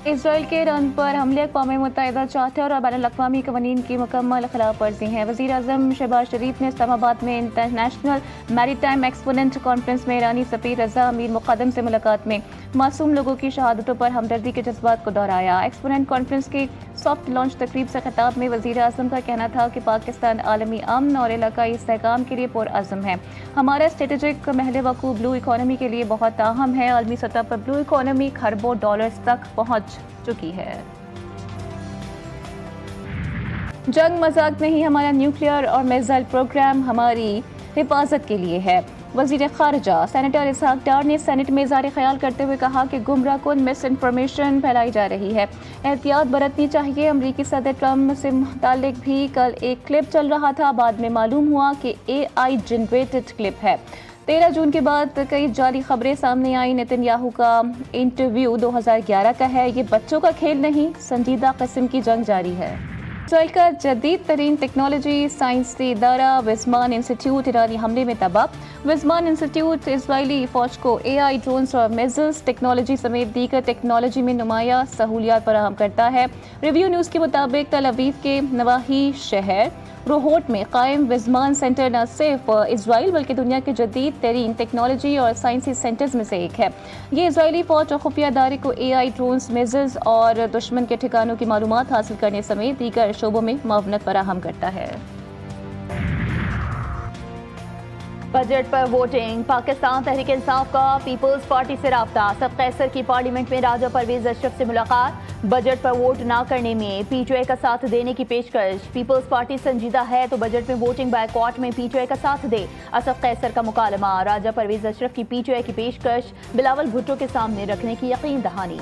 Israel के Iran पर हमले अक़वाम मुत्तहिदा चार्टर और बैनुल अक़वामी क़वानीन की मुकम्मल खिलाफ वर्जी है। वज़ीर आज़म शहबाज शरीफ ने इस्लामाबाद में इंटरनेशनल मैरीटाइम एक्सपोनेंट कॉन्फ्रेंस में ईरानी सफ़ीर रज़ा अमीर मुक़द्दम से मुलाकात में मासूम लोगों की शहादतों पर हमदर्दी के जज्बात को दोहराया। एक्सपोनेंट कॉन्फ्रेंस की सॉफ्ट लॉन्च तकरीब से खिताब में वज़ीर आज़म का कहना था कि पाकिस्तान आलमी अमन और इलाकाई इस्तेहकाम के लिए पुरअज़्म है। हमारा स्ट्रेटेजिक महल वक़ू ब्लू इकॉनमी के लिए बहुत अहम है। आलमी सतह पर ब्लू इकॉनमी खरबों डॉलर्स तक पहुँच चुकी है। जंग मजाक नहीं, हमारा न्यूक्लियर और मिसाइल प्रोग्राम हमारी हिफाजत के लिए है। वज़ीर ख़ारिजा सेनेटर इसहाक डार ने सेनेट में इज़हार ख्याल करते हुए कहा कि गुमराह कुन मिस इन्फॉर्मेशन फैलाई जा रही है, एहतियात बरतनी चाहिए। अमरीकी सदर ट्रम्प से मुतालिक भी कल एक क्लिप चल रहा था, बाद में मालूम हुआ कि AI जनरेटेड क्लिप है। 13 जून के बाद कई जाली खबरें सामने आई। नेतन्याहू का इंटरव्यू 2011 का है। ये बच्चों का खेल नहीं, संजीदा किस्म की जंग जारी है। इसराइल का जदीद तरीन टेक्नोलॉजी साइंसी इदारा विज़मान इंस्टीट्यूट ईरानी हमले में तबाह। विज़मान इंस्टीट्यूट इसराइली फौज को AI ड्रोन्स और मिसाइल्स टेक्नोलॉजी समेत दीगर टेक्नोलॉजी में नुमाया सहूलियात फराहम करता है। रिव्यू न्यूज़ के मुताबिक तल अवीव के नवाही शहर रोहोट में कायम विज़मान सेंटर न सिर्फ इसराइल बल्कि दुनिया के जदीद तरीन टेक्नोलॉजी और साइंसी सेंटर्स में से एक है। ये इसराइली फौज और खुफिया इदारे को AI ड्रोन्स, मिसाइल्स और दुश्मन के ठिकानों की मालूमात हासिल करने समेत दीगर शोबों में मुआवनत फराहम करता है। बजट पर वोटिंग। पाकिस्तान तहरीक इंसाफ का पीपल्स पार्टी से राब्ता। असद कैसर की पार्लियामेंट में राजा परवेज अशरफ से मुलाकात। बजट पर वोट ना करने में PTI का साथ देने की पेशकश। पीपल्स पार्टी संजीदा है तो बजट में वोटिंग बायकॉट में PTI का साथ दे। असद कैसर का मुकालमा। राजा परवेज अशरफ की PTI की पेशकश बिलावल भुट्टो के सामने रखने की यकीन दहानी।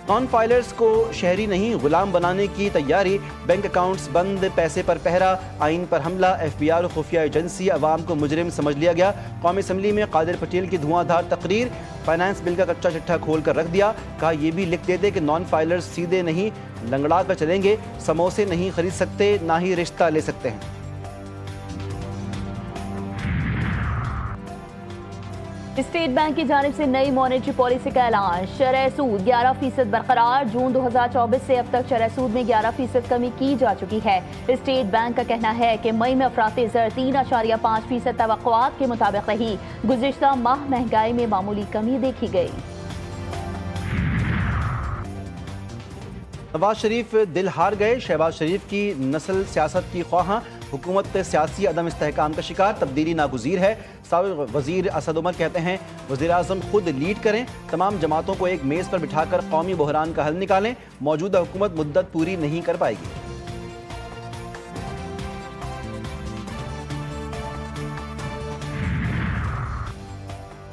नॉन फाइलर्स को शहरी नहीं गुलाम बनाने की तैयारी। बैंक अकाउंट्स बंद, पैसे पर पहरा, आइन पर हमला। FBI और खुफिया एजेंसी अवाम को मुजरिम समझ लिया गया। कौमी असम्बली में कादिर पटेल की धुआंधार तकरीर। फाइनेंस बिल का कच्चा चिट्ठा खोल कर रख दिया। कहा यह भी लिख देते कि नॉन फाइलर्स सीधे नहीं लंगड़ा कर चलेंगे, समोसे नहीं खरीद सकते, ना ही रिश्ता ले सकते हैं। स्टेट बैंक की जानिब से नई मॉनेटरी पॉलिसी का ऐलान। शरह सूद 11% बरकरार। जून 2024 से अब तक शरह सूद में 11% कमी की जा चुकी है। स्टेट बैंक का कहना है कि मई में अफराते ज़र 3.5% तवक्कुआत के मुताबिक रही। गुज़िश्ता माह महंगाई में मामूली कमी देखी गई। नवाज शरीफ दिल हार गए। शहबाज शरीफ की नस्ल सियासत की ख्वाहां, हुकूमत सियासी अदम इस्तेहकाम का शिकार, तब्दीली नागुज़ीर है। साबिक़ वज़ीर असद उमर कहते हैं वज़ीर आज़म खुद लीड करें, तमाम जमातों को एक मेज़ पर बिठाकर कौमी बहरान का हल निकालें। मौजूदा हुकूमत मुद्दत पूरी नहीं कर पाएगी।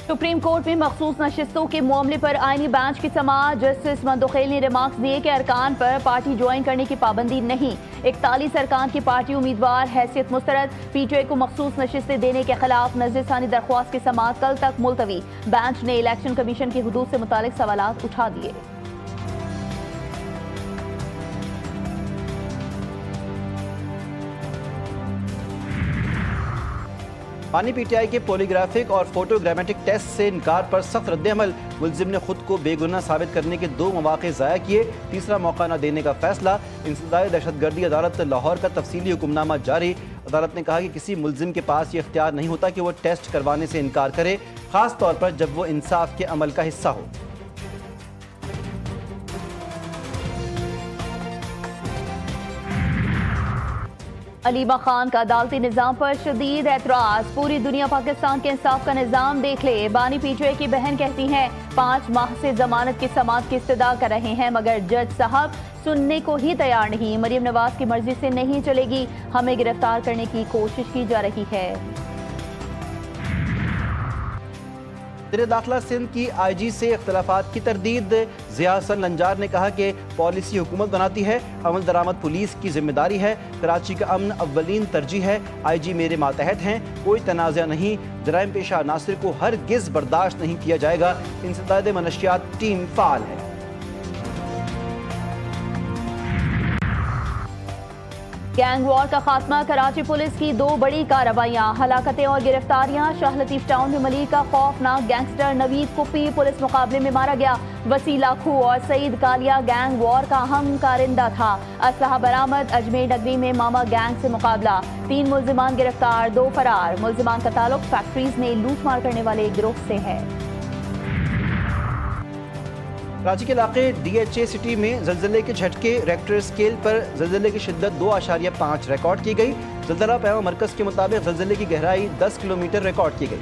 सुप्रीम कोर्ट में मखसूस नशिस्तों के मामले पर आईनी बेंच की समाअत। जस्टिस मंदोखेल ने रिमार्क्स दिए कि अरकान पर पार्टी ज्वाइन करने की पाबंदी नहीं। 41 अरकान की पार्टी उम्मीदवार हैसियत मुस्तरद। PTI को मखसूस नशिस्तें देने के खिलाफ नज़रसानी दरख्वास्त की समाअत कल तक मुलतवी। बेंच ने इलेक्शन कमीशन की हुदूद से मुतालिक सवालात उठा दिए। पानी PTI के पॉलीग्राफिक और फोटोग्रामेटिक टेस्ट से इनकार पर सख्त रद्द-ए-अमल। मुलजिम ने खुद को बेगुनाह साबित करने के 2 मौके ज़ाया किए, तीसरा मौका न देने का फैसला। इंसदाद दहशतगर्दी अदालत लाहौर का तफसीली हुक्मनामा जारी। अदालत ने कहा कि किसी मुलजिम के पास ये इख्तियार नहीं होता कि वो टेस्ट करवाने से इनकार करे, खास तौर पर जब वो इंसाफ के अमल का हिस्सा हो। अलीमा खान का अदालती निज़ाम पर शदीद एतराज़। पूरी दुनिया पाकिस्तान के इंसाफ का निज़ाम देख ले। बानी PTI की बहन कहती हैं 5 माह से जमानत की समाअत की इस्तदा कर रहे हैं मगर जज साहब सुनने को ही तैयार नहीं। मरियम नवाज की मर्जी से नहीं चलेगी, हमें गिरफ्तार करने की कोशिश की जा रही है। वज़ीर दाखिला सिंध की IG से इख्तलाफात की तरदीद। ज़िया हसन लंजार ने कहा कि पॉलिसी हुकूमत बनाती है, अमल दरामद पुलिस की जिम्मेदारी है। कराची का अमन अव्वलीन तरजीह है। IG मेरे मातहत हैं, कोई तनाज़ा नहीं। जराइम पेशा अनासिर को हरगिज़ बर्दाश्त नहीं किया जाएगा। इंसदाद मनशियात टीम फ़ाल है। गैंग वॉर का खात्मा, कराची पुलिस की 2 बड़ी कार्रवाइयां, हलाकतें और गिरफ्तारियां। शाह लतीफ टाउन में मलिक का खौफनाक गैंगस्टर नवीद कुप्पी पुलिस मुकाबले में मारा गया। वसीला खू और सईद कालिया गैंग वॉर का अहम कारिंदा था। असलहा बरामद। अजमेर नगरी में मामा गैंग से मुकाबला, 3 मुल्जिमान गिरफ्तार, 2 फरार। मुल्जिमान का ताल्लुक फैक्ट्रीज में लूटमार करने वाले एक गिरोह से है। कराची के इलाके DHA सिटी में जल्जले के झटके, रेक्टर स्केल पर जल्जले की शिद्दत 2.5 रिकॉर्ड की गई। जल्जला पैमा मरकज के मुताबिक जल्जले की गहराई 10 किलोमीटर रिकॉर्ड की गई।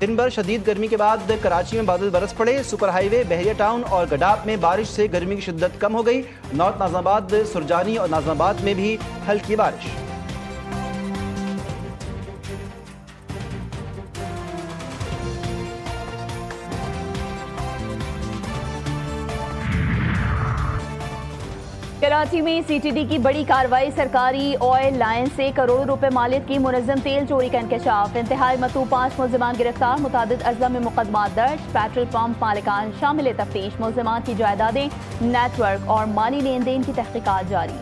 दिन भर शदीद गर्मी के बाद कराची में बादल बरस पड़े। सुपर हाईवे बहरिया टाउन और गडाप में बारिश से गर्मी की शिद्दत कम हो गई। नॉर्थ नाजमाबाद, सुरजानी और नाजमाबाद में भी हल्की बारिश। कराची में CTD की बड़ी कार्रवाई, सरकारी ऑयल लाइन से करोड़ों रुपए मालियत की मुनज़्ज़म तेल चोरी का इंकशाफ। इंतहाई मतू 5 मुल्जिमान गिरफ्तार, मुतादिद अजला में मुकदमा दर्ज। पेट्रोल पंप मालिकान शामिल तफ्तीश, मुल्जिमान की जायदादें, नेटवर्क और माली लेन देन की तहकीकात जारी।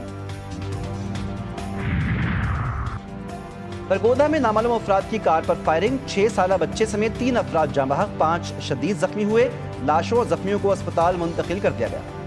सरगोदा में नामालूम अफराद की कार पर फायरिंग, 6 साला बच्चे समेत 3 अफराद जाँ बहक, 5 शदीद जख्मी हुए। लाशों और जख्मियों को अस्पताल मुंतकिल कर दिया गया।